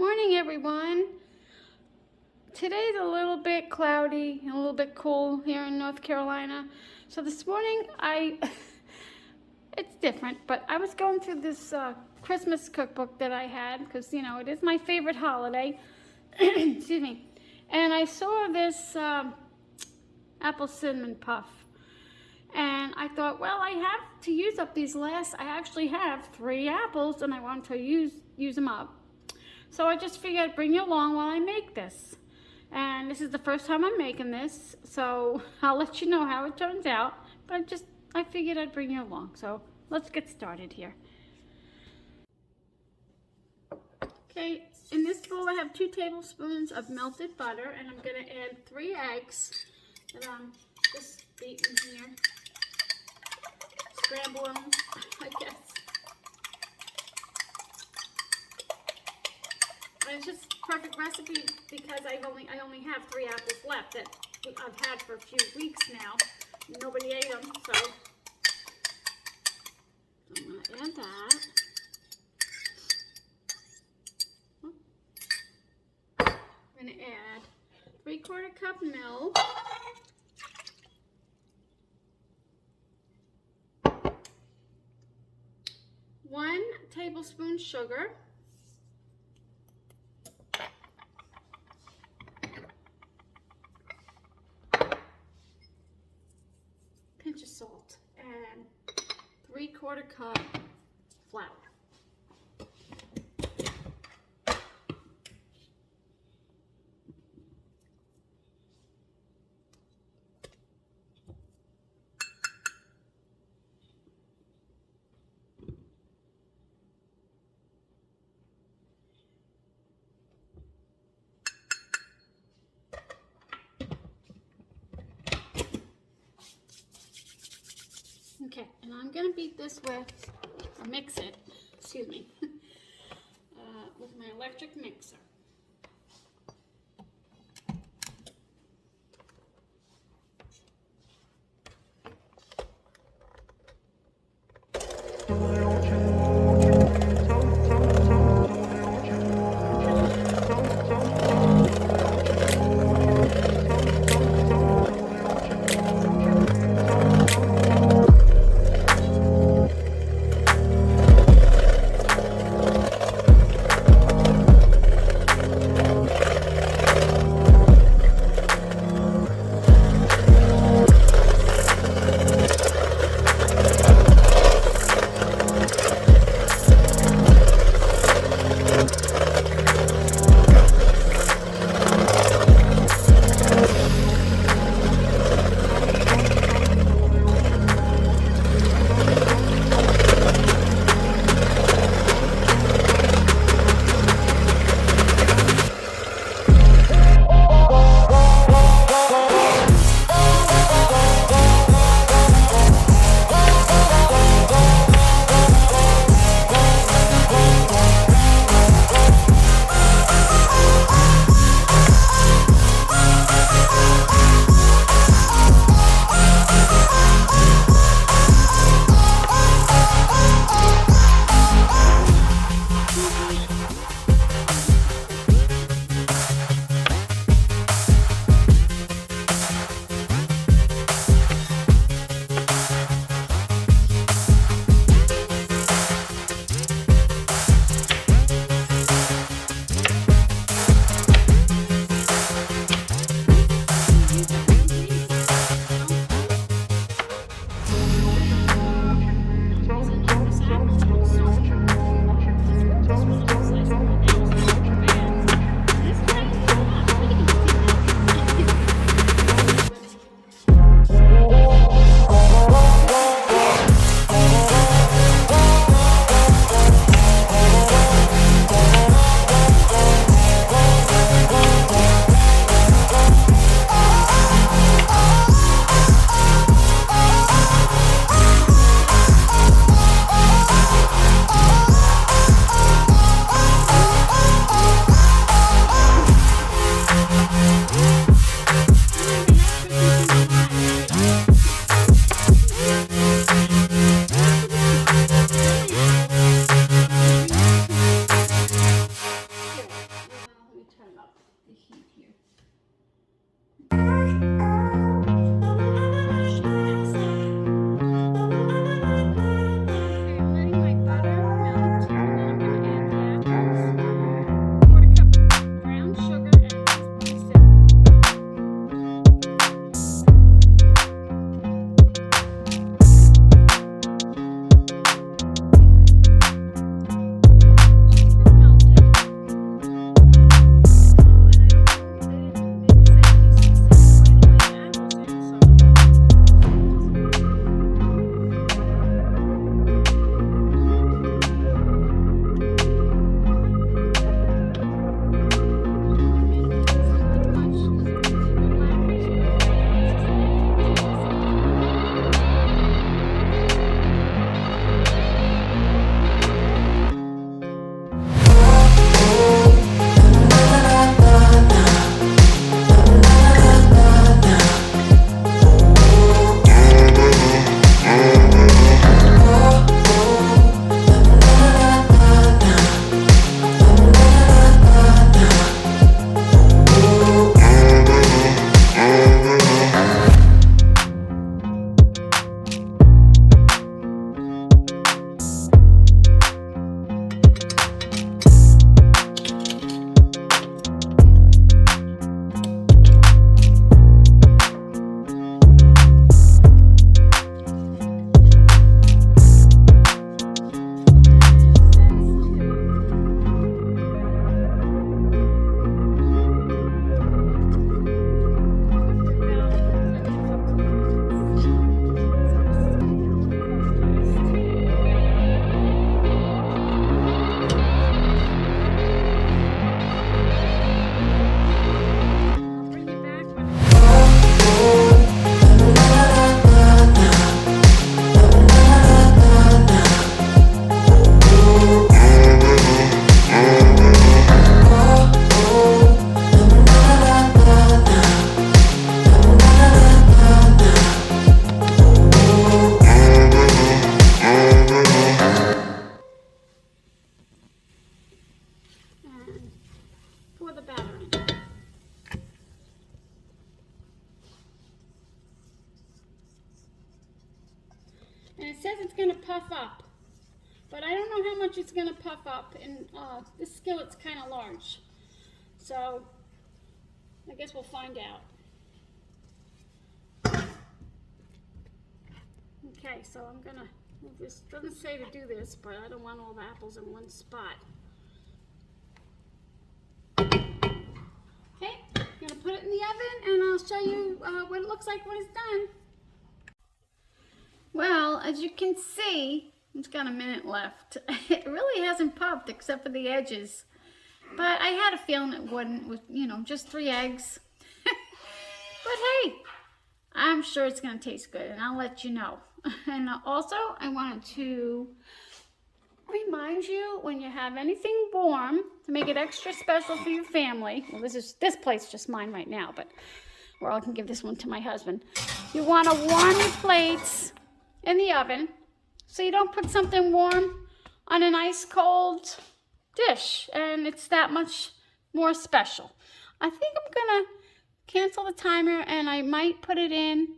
Morning, everyone. Today's a little bit cloudy and a little bit cool here in North Carolina. So this morning it's different, but I was going through this Christmas cookbook that I had because, you know, it is my favorite holiday. Excuse me. And I saw this apple cinnamon puff. And I thought, well, I have to use up these last, I actually have 3 apples and I want to use them up. So I just figured I'd bring you along while I make this. And this is the first time I'm making this, so I'll let you know how it turns out. But I figured I'd bring you along. So let's get started here. Okay, in this bowl I have 2 tablespoons of melted butter, and I'm gonna add 3 eggs that I'm just beating here. Scramble them, I guess. And it's just a perfect recipe because I only have 3 apples left that I've had for a few weeks now. Nobody ate them, so I'm gonna add that. I'm gonna add 3/4 cup milk. 1 tablespoon sugar. Pinch of salt and 3/4 cup flour. Okay, and I'm going to beat this or mix it, excuse me, with my electric mixer. pour the batter in. And it says it's going to puff up, but I don't know how much it's going to puff up, and this skillet's kind of large, so I guess we'll find out. Okay, so I'm going to move this. It doesn't say to do this, but I don't want all the apples in one spot. Okay, I'm going to put it in the oven, and I'll show you what it looks like when it's done. Well, as you can see, it's got a minute left. It really hasn't popped except for the edges. But I had a feeling it wouldn't with, you know, just 3 eggs. But hey, I'm sure it's going to taste good, and I'll let you know. And also, I wanted to remind you, when you have anything warm, to make it extra special for your family. Well, this plate's just mine right now, but or I can give this one to my husband. You want to warm your plates in the oven, so you don't put something warm on an ice cold dish, and it's that much more special. I think I'm gonna cancel the timer, and I might put it in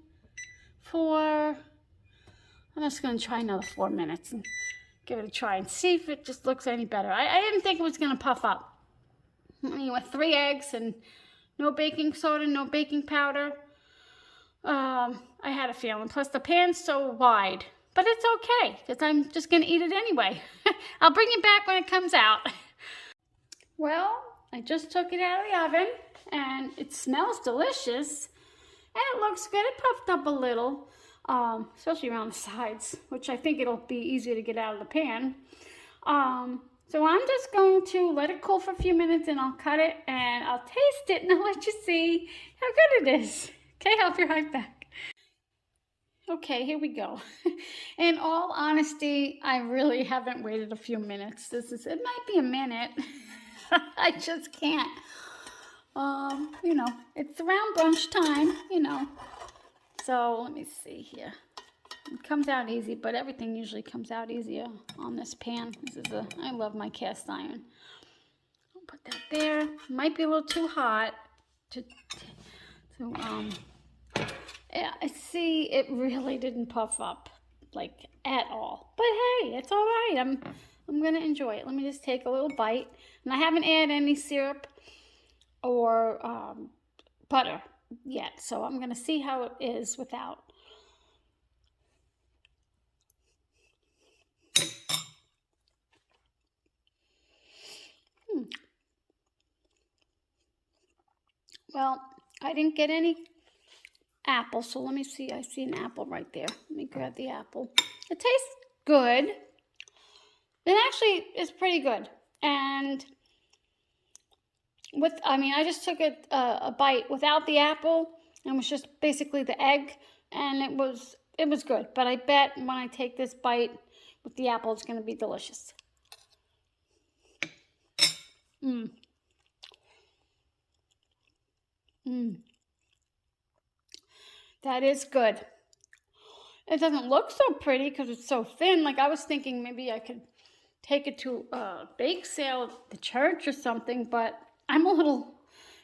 for, I'm just gonna try another 4 minutes and give it a try and see if it just looks any better. I didn't think it was gonna puff up. I mean, with 3 eggs and no baking soda, no baking powder, I had a feeling. Plus the pan's so wide, but it's okay because I'm just gonna eat it anyway. I'll bring it back when it comes out. Well, I just took it out of the oven, and it smells delicious, and it looks good. It puffed up a little, especially around the sides, which I think it'll be easier to get out of the pan. So I'm just going to let it cool for a few minutes, and I'll cut it, and I'll taste it, and I'll let you see how good it is. Okay, I'll be right back. Okay, here we go. In all honesty, I really haven't waited a few minutes. It might be a minute. I just can't. You know, it's around brunch time, you know. So let me see here. It comes out easy, but everything usually comes out easier on this pan. I love my cast iron. I'll put that there. Might be a little too hot yeah, I see it really didn't puff up, like, at all. But hey, it's all right. I'm gonna enjoy it. Let me just take a little bite. And I haven't added any syrup or butter yet, so I'm gonna see how it is without. Well, I didn't get any apple, so let me see. I see an apple right there. Let me grab the apple. It tastes good. It actually is pretty good. And I just took a bite without the apple, and it was just basically the egg, and it was good. But I bet when I take this bite with the apple, it's going to be delicious. That is good. It doesn't look so pretty because it's so thin. Like, I was thinking maybe I could take it to a bake sale at the church or something, but I'm a little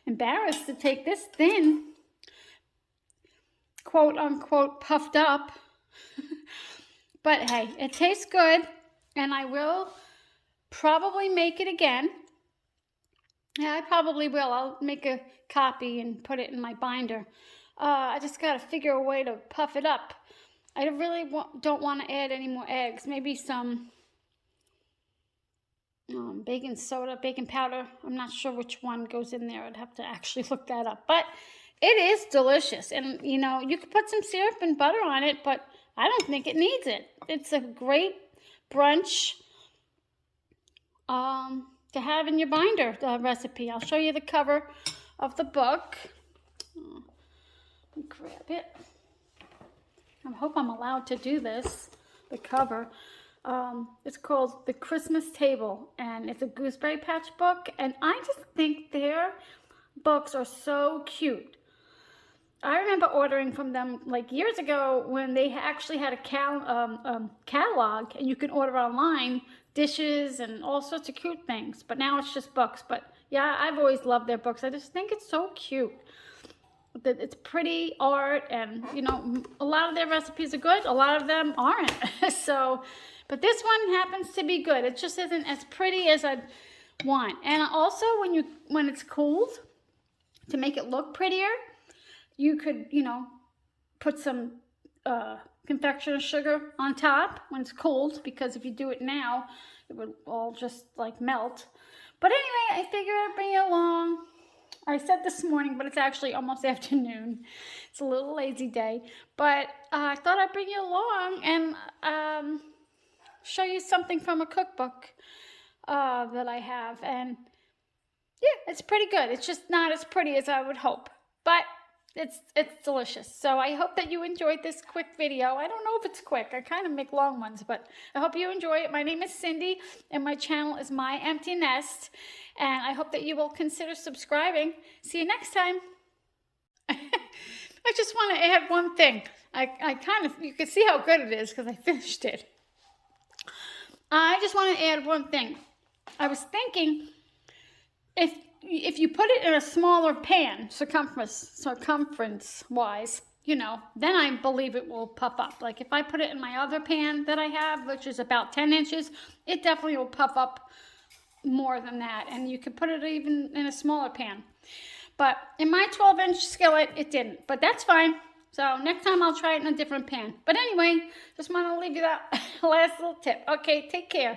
embarrassed to take this thin, quote unquote, puffed up. But hey, it tastes good, and I will probably make it again. Yeah, I probably will. I'll make a copy and put it in my binder. I just got to figure a way to puff it up. I really don't want to add any more eggs. Maybe some baking soda, baking powder. I'm not sure which one goes in there. I'd have to actually look that up. But it is delicious. And, you know, you could put some syrup and butter on it, but I don't think it needs it. It's a great brunch to have in your binder, the recipe. I'll show you the cover of the book. Let me grab it. I hope I'm allowed to do this, the cover. It's called The Christmas Table, and it's a Gooseberry Patch book, and I just think their books are so cute. I remember ordering from them like years ago when they actually had a catalog, and you can order online dishes and all sorts of cute things. But now it's just books. But yeah, I've always loved their books. I just think it's so cute. It's pretty art, and you know, a lot of their recipes are good, a lot of them aren't. So, but this one happens to be good. It just isn't as pretty as I'd want. And also when it's cooled, to make it look prettier, you could, you know, put some confectioner sugar on top when it's cold, because if you do it now, it would all just like melt. But anyway, I figured I'd bring you along. I said this morning, but it's actually almost afternoon. It's a little lazy day, but I thought I'd bring you along and show you something from a cookbook that I have. And yeah, it's pretty good. It's just not as pretty as I would hope, but it's delicious. So I hope that you enjoyed this quick video. I don't know if it's quick. I kind of make long ones, but I hope you enjoy it. My name is Cindy, and my channel is My Empty Nest, and I hope that you will consider subscribing. See you next time. I just want to add one thing. You can see how good it is because I finished it. I just want to add one thing. I was thinking, if you put it in a smaller pan, circumference-wise, you know, then I believe it will puff up. Like if I put it in my other pan that I have, which is about 10 inches, it definitely will puff up more than that. And you could put it even in a smaller pan. But in my 12-inch skillet, it didn't. But that's fine. So next time I'll try it in a different pan. But anyway, just want to leave you that last little tip. Okay, take care.